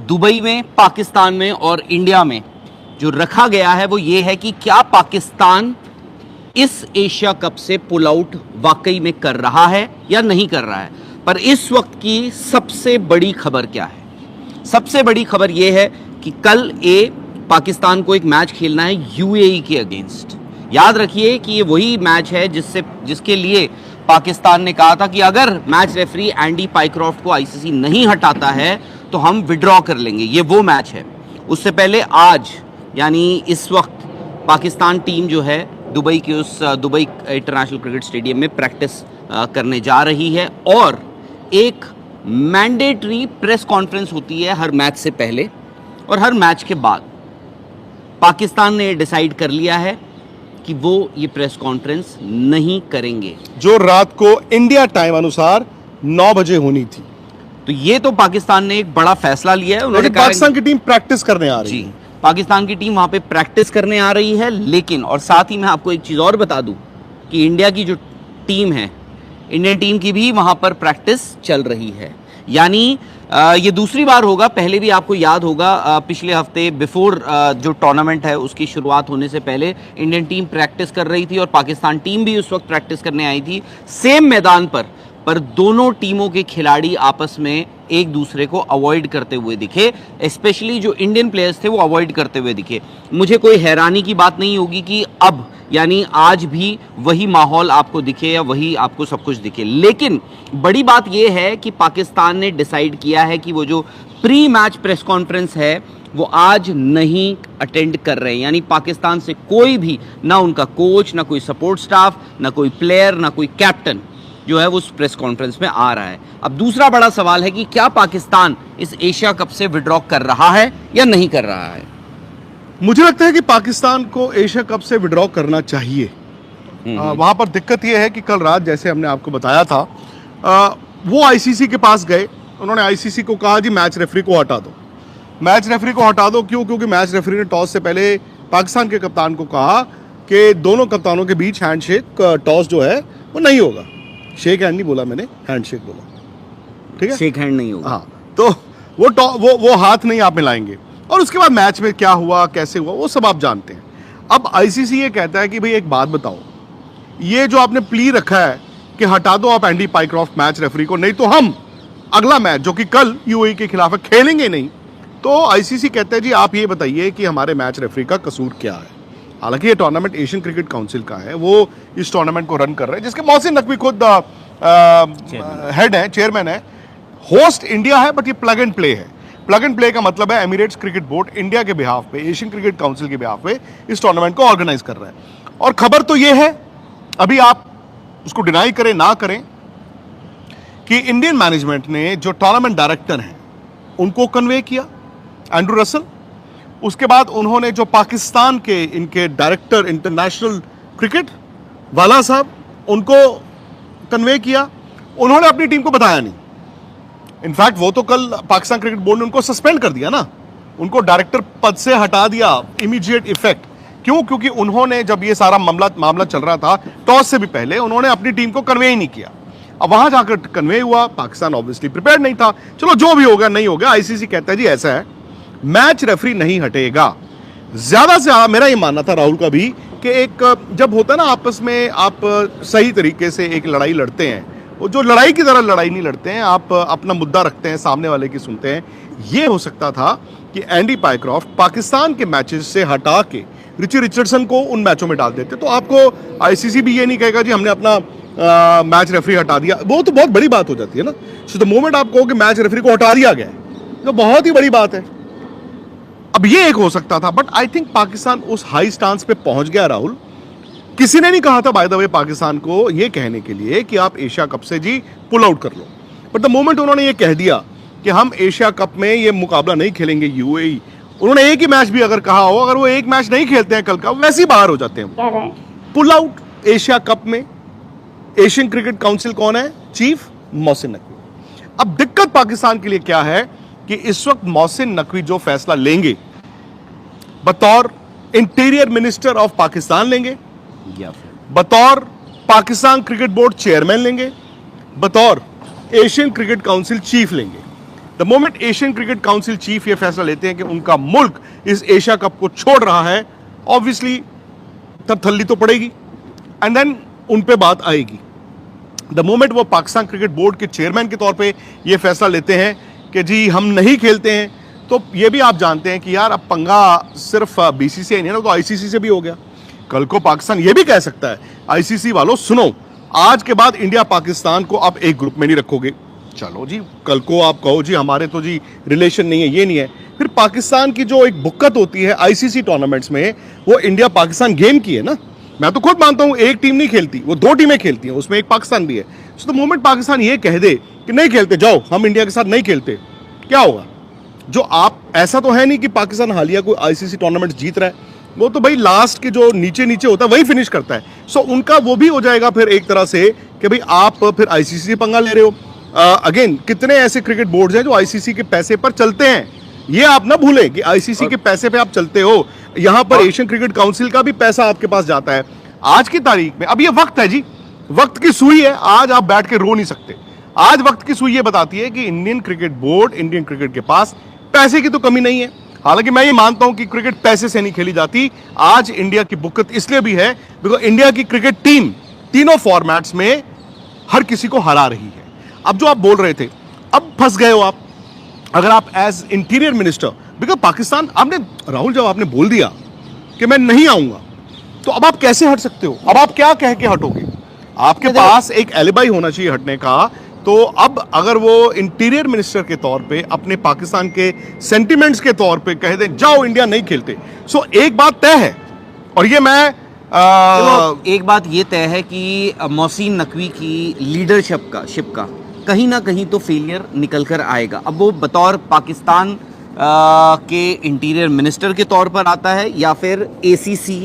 Dubai में, पाकिस्तान में और इंडिया में जो रखा गया है वो ये है कि क्या पाकिस्तान इस एशिया कप से पुल आउट वाकई में कर रहा है या नहीं कर रहा है। पर इस वक्त की सबसे बड़ी खबर क्या है? सबसे बड़ी खबर यह है कि कल पाकिस्तान को एक मैच खेलना है यूएई के अगेंस्ट। याद रखिए कि ये वही मैच है जिसके लिए पाकिस्तान ने कहा था कि अगर मैच रेफरी एंडी पाइक्रॉफ्ट को आईसीसी नहीं हटाता है तो हम विड्रॉ कर लेंगे। ये वो मैच है। उससे पहले आज यानी इस वक्त पाकिस्तान टीम जो है दुबई के उस दुबई इंटरनेशनल क्रिकेट स्टेडियम में प्रैक्टिस करने जा रही है और एक मैंडेटरी प्रेस कॉन्फ्रेंस होती है हर मैच से पहले और हर मैच के बाद। पाकिस्तान ने डिसाइड कर लिया है कि वो ये प्रेस कॉन्फ्रेंस नहीं करेंगे, जो रात को इंडिया टाइम अनुसार 9 बजे होनी थी। तो ये तो पाकिस्तान ने एक बड़ा फैसला लिया है। उन्होंने पाकिस्तान की टीम प्रैक्टिस करने आ रही है। पाकिस्तान की टीम वहां पे प्रैक्टिस करने आ रही है, लेकिन और साथ ही मैं आपको एक चीज और बता दूं कि इंडिया की जो टीम है, इंडियन टीम की भी वहां पर प्रैक्टिस चल रही है। यानी ये दूसरी बार होगा। पहले भी आपको याद होगा पिछले हफ्ते बिफोर जो टूर्नामेंट है उसकी शुरुआत होने से पहले इंडियन टीम प्रैक्टिस कर रही थी और पाकिस्तान टीम भी उस वक्त प्रैक्टिस करने आई थी सेम मैदान पर दोनों टीमों के खिलाड़ी आपस में एक दूसरे को अवॉइड करते हुए दिखे। स्पेशली जो इंडियन प्लेयर्स थे वो अवॉइड करते हुए दिखे। मुझे कोई हैरानी की बात नहीं होगी कि अब यानी आज भी वही माहौल आपको दिखे या वही आपको सब कुछ दिखे। लेकिन बड़ी बात यह है कि पाकिस्तान ने डिसाइड किया है कि वो जो प्री मैच प्रेस कॉन्फ्रेंस है वो आज नहीं अटेंड कर रहे हैं। यानी पाकिस्तान से कोई भी, ना उनका कोच, ना कोई सपोर्ट स्टाफ, ना कोई प्लेयर, ना कोई कैप्टन जो है वो उस प्रेस कॉन्फ्रेंस में आ रहा है। अब दूसरा बड़ा सवाल है कि क्या पाकिस्तान इस एशिया कप से विड्रॉ कर रहा है या नहीं कर रहा है। मुझे लगता है कि पाकिस्तान को एशिया कप से विड्रॉ करना चाहिए। वहां पर दिक्कत यह है कि कल रात जैसे हमने आपको बताया था वो आईसीसी के पास गए। उन्होंने आईसीसी को कहा जी मैच रेफरी को हटा दो। मैच रेफरी को हटा दो क्यों? क्योंकि मैच रेफरी ने टॉस से पहले पाकिस्तान के कप्तान को कहा कि दोनों कप्तानों के बीच हैंडशेक टॉस जो है वो नहीं होगा। शेक हैंड नहीं बोला मैंने, हैंडशेक बोला। ठीक है, शेक हैंड नहीं होगा। हाँ, तो वो हाथ नहीं आप मिलाएंगे। और उसके बाद मैच में क्या हुआ, कैसे हुआ, वो सब आप जानते हैं। अब आईसीसी ये कहता है कि भाई एक बात बताओ, ये जो आपने प्ली रखा है कि हटा दो आप एंडी पाइक्रॉफ्ट मैच रेफरी को, नहीं तो हम अगला मैच जो कि कल यूएई के खिलाफ है खेलेंगे नहीं। तो आईसीसी कहता है जी आप ये बताइए कि हमारे मैच रेफरी का कसूर क्या है। हालांकि ये टूर्नामेंट एशियन क्रिकेट काउंसिल का है, वो इस टूर्नामेंट को रन कर रहे हैं, जिसके मोहसिन नकवी खुद हेड है, चेयरमैन है। होस्ट इंडिया है बट ये प्लग एंड प्ले है। प्लग एंड प्ले का मतलब है एमिरेट्स क्रिकेट बोर्ड इंडिया के बिहाफ पे, एशियन क्रिकेट काउंसिल के बिहाफ पे इस टूर्नामेंट को ऑर्गेनाइज कर रहा है। और खबर तो ये है, अभी आप उसको डिनाई करें ना करें, कि इंडियन मैनेजमेंट ने जो टूर्नामेंट डायरेक्टर हैं उनको कन्वे किया, एंड्रू रसल। उसके बाद उन्होंने जो पाकिस्तान के इनके डायरेक्टर इंटरनेशनल क्रिकेट वाला साहब उनको कन्वे किया। उन्होंने अपनी टीम को बताया नहीं। इनफैक्ट वो तो कल पाकिस्तान क्रिकेट बोर्ड ने उनको सस्पेंड कर दिया ना, उनको डायरेक्टर पद से हटा दिया इमीडिएट इफेक्ट। क्यों? क्योंकि उन्होंने जब ये सारा मामला चल रहा था टॉस से भी पहले, उन्होंने अपनी टीम को कन्वे ही नहीं किया। अब वहां जाकर कन्वे हुआ, पाकिस्तान ऑब्वियसली प्रिपेयर्ड नहीं था। चलो जो भी होगा नहीं होगा, आईसीसी कहता है जी ऐसा है, मैच रेफरी नहीं हटेगा। ज्यादा से ज्यादा मेरा ये मानना था राहुल का भी कि एक जब होता है ना आपस में, आप सही तरीके से एक लड़ाई लड़ते हैं, वो जो लड़ाई की तरह लड़ाई नहीं लड़ते हैं, आप अपना मुद्दा रखते हैं, सामने वाले की सुनते हैं। ये हो सकता था कि एंडी पाइक्रॉफ्ट पाकिस्तान के मैचेस से हटा के रिची रिचर्डसन को उन मैचों में डाल देते, तो आपको आईसीसी भी ये नहीं कहेगा जी हमने अपना मैच रेफरी हटा दिया। वो तो बहुत बड़ी बात हो जाती है ना। सो द मोमेंट आप कहो कि मैच रेफरी को हटा दिया गया है तो बहुत ही बड़ी बात है। अब ये एक हो सकता था, बट आई थिंक पाकिस्तान उस हाई स्टांस पे पहुंच गया राहुल। किसी ने नहीं कहा था बाय द वे पाकिस्तान को ये कहने के लिए कि आप एशिया कप से जी पुल आउट कर लो, बट द मोमेंट उन्होंने ये कह दिया कि हम एशिया कप में ये मुकाबला नहीं खेलेंगे यूएई, उन्होंने एक ही मैच भी अगर कहा हो, अगर वो एक मैच नहीं खेलते हैं कल का, वैसे ही बाहर हो जाते हैं। पुल आउट एशिया कप में एशियन क्रिकेट काउंसिल कौन है? चीफ मोहसिन नकवी। अब दिक्कत पाकिस्तान के लिए क्या है कि इस वक्त मोहसिन नकवी जो फैसला लेंगे बतौर इंटीरियर मिनिस्टर ऑफ पाकिस्तान लेंगे, बतौर पाकिस्तान क्रिकेट बोर्ड चेयरमैन लेंगे, बतौर एशियन क्रिकेट काउंसिल चीफ लेंगे। The moment Asian cricket council chief ये फैसला लेते हैं कि उनका मुल्क इस एशिया कप को छोड़ रहा है, ऑब्वियसली तब थल्ली तो पड़ेगी एंड देन उन पे बात आएगी। द मोमेंट वो पाकिस्तान क्रिकेट बोर्ड के चेयरमैन के तौर पे ये फैसला लेते हैं कि जी हम नहीं खेलते हैं, तो ये भी आप जानते हैं कि यार अब पंगा सिर्फ बीसीसीआई नहीं है ना, तो आईसीसी से भी हो गया। कल को पाकिस्तान ये भी कह सकता है आईसीसी वालों सुनो, आज के बाद इंडिया पाकिस्तान को आप एक ग्रुप में नहीं रखोगे। चलो जी, कल को आप कहो जी हमारे तो जी रिलेशन नहीं है, ये नहीं है, फिर पाकिस्तान की जो एक बुक्कत होती है आईसीसी टूर्नामेंट्स में, वो इंडिया पाकिस्तान गेम की है ना। मैं तो खुद मानता हूं एक टीम नहीं खेलती, वो 2 टीमें खेलती हैं, उसमें एक पाकिस्तान भी है। सो द मोमेंट पाकिस्तान ये कह दे कि नहीं खेलते, जाओ हम इंडिया के साथ नहीं खेलते, क्या होगा? जो आप ऐसा तो है नहीं कि पाकिस्तान हालिया कोई आईसीसी टूर्नामेंट जीत रहा है, वो तो भाई लास्ट के जो नीचे नीचे होता है वही फिनिश करता है। सो उनका वो भी हो जाएगा फिर एक तरह से कि भाई आप फिर आईसीसी से पंगा ले रहे हो। अगेन कितने ऐसे क्रिकेट बोर्ड्स हैं जो आईसीसी के पैसे पर चलते हैं, ये आप ना भूलें कि आईसीसी के पैसे पे आप चलते हो। यहां पर एशियन क्रिकेट काउंसिल का भी पैसा आपके पास जाता है। आज की तारीख में अब ये वक्त है जी, वक्त की सुई है, आज आप बैठ के रो नहीं सकते। आज वक्त की सुई ये बताती है कि Indian cricket board, Indian cricket के पास पैसे की तो कमी नहीं है। हालांकि मैं ये मानता हूं कि क्रिकेट पैसे से नहीं खेली जाती। आज इंडिया की बुक्कत इसलिए भी है बिकॉज इंडिया की क्रिकेट टीम तीनों फॉर्मेट्स में हर किसी को हरा रही है। अब जो आप बोल रहे थे, अब फंस गए हो आप। अगर आप as interior minister, because Pakistan, आपने राहुल जब आपने बोल दिया कि मैं नहीं आऊंगा, तो अब आप कैसे हट सकते हो? अब आप क्या कह के हटोगे? आपके पास एक एलिबाई होना चाहिए हटने का। तो अब अगर वो इंटीरियर मिनिस्टर के तौर पे अपने पाकिस्तान के सेंटिमेंट्स के तौर पे कह दें जाओ इंडिया नहीं खेलते, सो एक बात तय है, और ये मैं एक बात ये तय है कि मोहसिन नकवी की लीडरशिप का कहीं ना कहीं तो फेलियर निकल कर आएगा। अब वो बतौर पाकिस्तान के इंटीरियर मिनिस्टर के तौर पर आता है या फिर एसीसी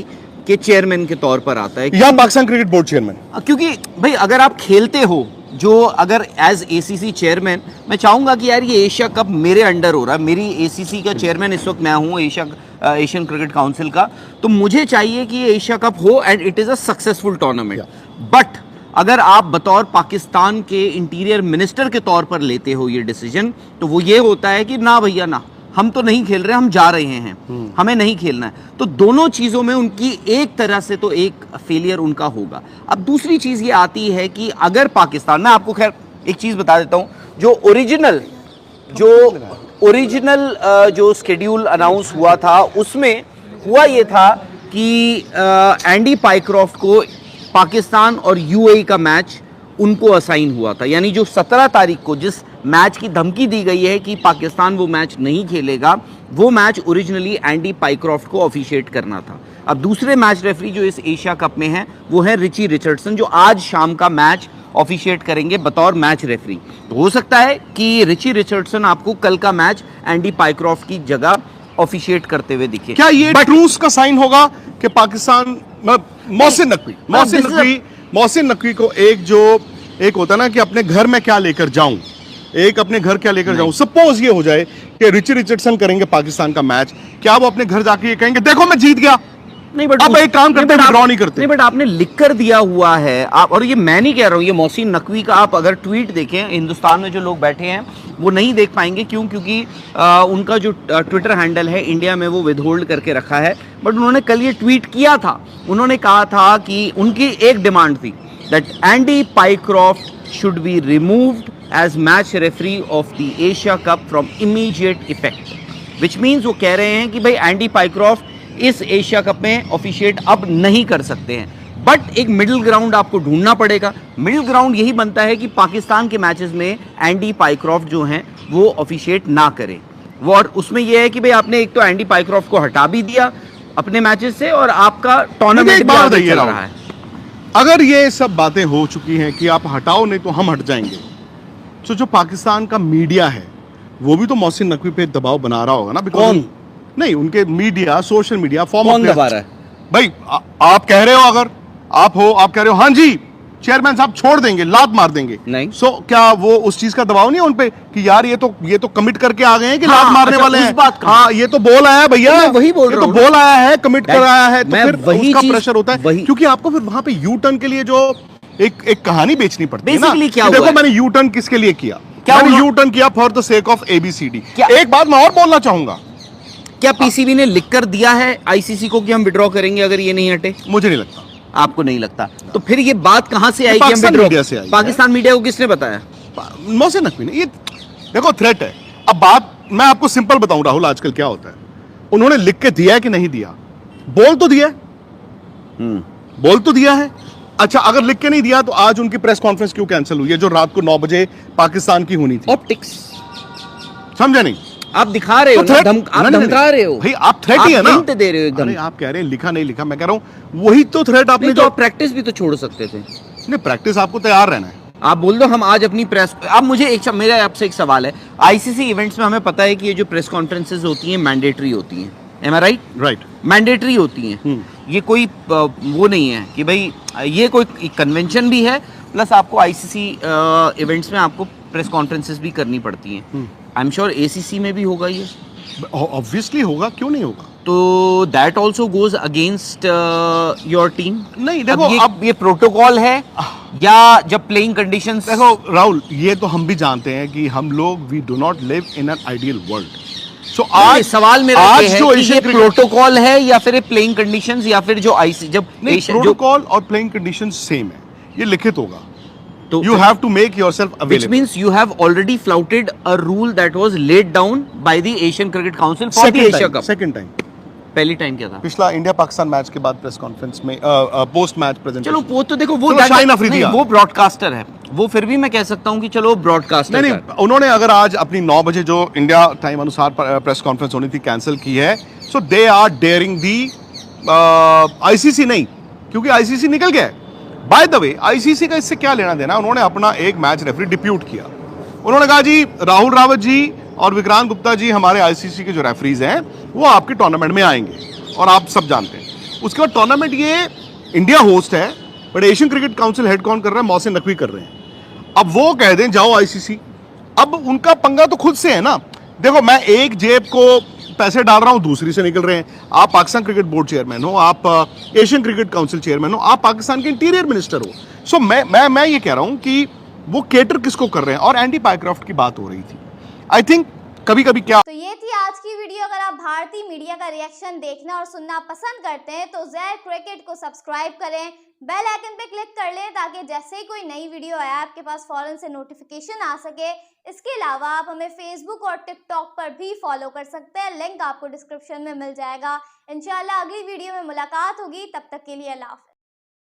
के चेयरमैन के तौर पर आता है, या पाकिस्तान क्रिकेट बोर्ड चेयरमैन। क्योंकि भाई अगर आप खेलते हो, जो अगर एज एसीसी चेयरमैन मैं चाहूंगा कि यार ये एशिया कप मेरे अंडर हो रहा है, मेरी एसीसी का चेयरमैन इस वक्त मैं हूँ एशियन क्रिकेट काउंसिल का, तो मुझे चाहिए कि ये एशिया कप हो and it is a successful tournament. But अगर आप बतौर पाकिस्तान के इंटीरियर मिनिस्टर के तौर पर लेते हो ये डिसीजन, तो वो ये होता है कि ना भैया ना, हम तो नहीं खेल रहे, हम जा रहे हैं, हमें नहीं खेलना है। तो दोनों चीज़ों में उनकी एक तरह से तो एक फेलियर उनका होगा। अब दूसरी चीज़ ये आती है कि अगर पाकिस्तान, मैं आपको खैर एक चीज़ बता देता हूँ, जो ओरिजिनल जो स्केड्यूल अनाउंस हुआ था उसमें हुआ ये था कि एंडी पाइक्रॉफ्ट को पाकिस्तान और यूएई का मैच उनको असाइन हुआ था। यानी जो 17 तारीख को जिस मैच की धमकी दी गई है कि पाकिस्तान वो मैच नहीं खेलेगा, वो मैच ओरिजिनली एंडी पाइक्रॉफ्ट को ऑफिशिएट करना था। अब दूसरे मैच रेफरी जो इस एशिया कप में है वो है रिची रिचर्डसन, जो आज शाम का मैच ऑफिशिएट करेंगे बतौर मैच रेफरी। तो हो सकता है कि रिची रिचर्डसन आपको कल का मैच एंडी पाइक्रॉफ्ट की जगह ऑफिशिएट करते हुए दिखे। क्या ये ट्रूस का साइन होगा कि पाकिस्तान, मोहसिन नकवी को एक होता ना कि अपने घर में क्या लेकर जाऊं, सपोज ये हो जाए कि रिची रिचर्डसन करेंगे पाकिस्तान का मैच, क्या वो अपने घर जाके ये कहेंगे देखो मैं जीत गया? नहीं, बट अब एक काम करते हैं, ड्रॉ नहीं करते। नहीं, बट आपने लिख कर दिया हुआ है आप, और ये मैं नहीं कह रहा हूँ, ये मोहसिन नकवी का आप अगर ट्वीट देखें, हिंदुस्तान में जो लोग बैठे हैं वो नहीं देख पाएंगे, क्योंकि उनका जो ट्विटर हैंडल है इंडिया में वो विदहोल्ड करके रखा है। बट उन्होंने कल ये ट्वीट किया था, उन्होंने कहा था कि उनकी एक डिमांड थी that Andy Pycroft should be removed as match referee of the Asia Cup from immediate effect, which means वो कह रहे हैं कि भाई एंडी पाइक्रॉफ्ट इस एशिया कप में ऑफिशिएट अब नहीं कर सकते हैं। बट एक मिडिल ग्राउंड आपको ढूंढना पड़ेगा। मिडिल ग्राउंड यही बनता है कि पाकिस्तान के मैचेस में एंडी पाइक्रॉफ्ट जो हैं वो ऑफिशिएट ना करें। वो और उसमें यह है कि भाई आपने एक तो एंडी पाइक्रॉफ्ट को हटा भी दिया अपने मैचेस से, और आपका टूर्नामेंट भी आगे चल रहा है। अगर ये सब बातें हो चुकी हैं कि आप हटाओ नहीं तो हम हट जाएंगे, तो जो पाकिस्तान का मीडिया है वो भी तो मोहसिन नकवी पे दबाव बना रहा होगा ना। कौन? नहीं, उनके मीडिया, सोशल मीडिया, कौन दबा रहा है भाई? आप कह रहे हो, अगर आप कह रहे हो हाँ जी चेयरमैन साहब छोड़ देंगे, लात मार देंगे, नहीं, सो क्या वो उस चीज का दबाव नहीं है उनपे कि यार ये तो कमिट करके आ गए हैं कि हाँ, लात मारने अच्छा, वाले उस हैं? बात का हाँ, ये तो बोल आया है भैया, मैं वही बोल रहा हूं, बोल आया है, कमिट कराया है, तो मैं फिर वही उसका प्रेशर होता है, क्योंकि आपको फिर वहां पे यू टर्न के लिए जो एक कहानी बेचनी पड़ती है ना, क्या देखो मैंने यू टर्न किसके लिए किया। क्या मैंने उन्हों- यू टर्न किया for the sake of ABCD। क्या- एक बात मैं और बोलना चाहूंगा, क्या पीसीबी ने लिख कर दिया है आईसीसी को कि हम विड्रॉ करेंगे अगर ये नहीं हटे? मुझे नहीं लगता। आपको नहीं लगता? तो फिर ये बात कहां से आई कि हम पाकिस्तान विड्रॉ? मीडिया से आई है। पाकिस्तान मीडिया को किसने बताया? मोहसिन नकवी ने। ये देखो थ्रेट है। अब बात मैं आपको सिंपल बताऊं राहुल, आजकल क्या होता है, उन्होंने लिख के दिया है कि नहीं दिया? बोल तो दिया है, बोल तो दिया है। अच्छा, अगर लिख के नहीं दिया तो आज उनकी प्रेस कॉन्फ्रेंस क्यों कैंसिल हुई है जो रात को 9 बजे पाकिस्तान की होनी थी? ऑप्टिक्स। समझा नहीं? आप दिखा रहे हो तो ना, threat- आप नहीं, धमका रहे हो भाई, आप थ्रेट ही है ना, हिंट दे रहे हो एकदम। अरे आप कह रहे हैं लिखा नहीं लिखा, मैं कह रहा हूं वही तो थ्रेट आपने नहीं तो जो आप प्रैक्टिस भी तो छोड़ सकते थे। नहीं, प्रैक्टिस आपको तैयार रहना है। आप बोल दो हम आज अपनी प्रेस। अब मुझे मेरा आपसे एक सवाल है, आईसीसी इवेंट्स में हमें पता है कि ये जो प्रेस कॉन्फ्रेंसेज होती हैं मैंडेटरी होती हैं, एम आई राइट? राइट। मैंडेटरी होती हैं। ये कोई वो नहीं है कि भाई ये कोई कन्वेंशन भी है, प्लस आपको आईसीसी इवेंट्स में आपको प्रेस कॉन्फ्रेंसेस भी करनी पड़ती हैं। आई एम श्योर एसीसी में भी होगा ये, ऑब्वियसली होगा, क्यों नहीं होगा? तो that also goes against your team. नहीं देखो, अब ये प्रोटोकॉल है या जब प्लेइंग कंडीशंस? देखो राहुल, ये तो हम भी जानते हैं कि हम लोग we do not live in an ideal world. So आज सवाल मेरा आज ये है जो कि ये एशियन प्रोटोकॉल है या फिर प्लेइंग कंडीशंस या फिर जो आईसी जब जो प्रोटोकॉल और प्लेइंग कंडीशन सेम है, ये लिखित होगा। तो you have to make yourself which available. means you have already flouted a rule that was laid down by the Asian Cricket Council for the Asia Cup. Second time, पहली time क्या था? पिछला India Pakistan match के बाद press conference में post match presentation. चलो वो तो देखो, वो चलो, शाहीन अफरीदी नहीं, आ- वो ब्रॉडकास्टर है, वो फिर भी मैं कह सकता हूँ कि चलो ब्रॉडकास्टर नहीं नहीं, उन्होंने अगर आज अपनी 9 बजे जो इंडिया टाइम अनुसार प्रेस कॉन्फ्रेंस होनी थी कैंसिल की है, so they are daring the ICC नहीं, क्योंकि आईसीसी निकल गया है। बाय द वे, आईसीसी का इससे क्या लेना देना? उन्होंने अपना एक मैच रेफरी डिप्यूट किया। उन्होंने कहा जी राहुल रावत जी और विक्रांत गुप्ता जी हमारे आईसीसी के जो रेफरीज हैं वो आपके टूर्नामेंट में आएंगे, और आप सब जानते हैं। उसके बाद टूर्नामेंट ये इंडिया होस्ट है, but Asian cricket council head कौन कर रहा है? मोहसिन नकवी कर रहे हैं। अब वो कह दें जाओ आईसीसी, अब उनका पंगा तो खुद से है ना। देखो, मैं एक जेब को पैसे डाल रहा हूं, दूसरी से निकल रहे हैं। आप पाकिस्तान क्रिकेट बोर्ड चेयरमैन हो, आप एशियन क्रिकेट काउंसिल चेयरमैन हो, आप पाकिस्तान के इंटीरियर मिनिस्टर हो। सो मैं ये कह रहा हूं कि वो केटर किसको कर रहे हैं? और एंडी पायक्रॉफ्ट की बात हो रही थी। आई थिंक कभी कभी क्या तो ये थी आज की वीडियो। अगर आप भारतीय मीडिया का रिएक्शन देखना और सुनना पसंद करते हैं तो ज़ेड क्रिकेट को सब्सक्राइब करें, बेल आइकन पे क्लिक कर लें ताकि जैसे ही कोई नई वीडियो आए आपके पास फौरन से नोटिफिकेशन आ सके। इसके अलावा आप हमें फेसबुक और टिकटॉक पर भी फॉलो कर सकते हैं, लिंक आपको डिस्क्रिप्शन में मिल जाएगा। इंशाल्लाह अगली वीडियो में मुलाकात होगी, तब तक के लिए अल्लाह हाफ़िज़।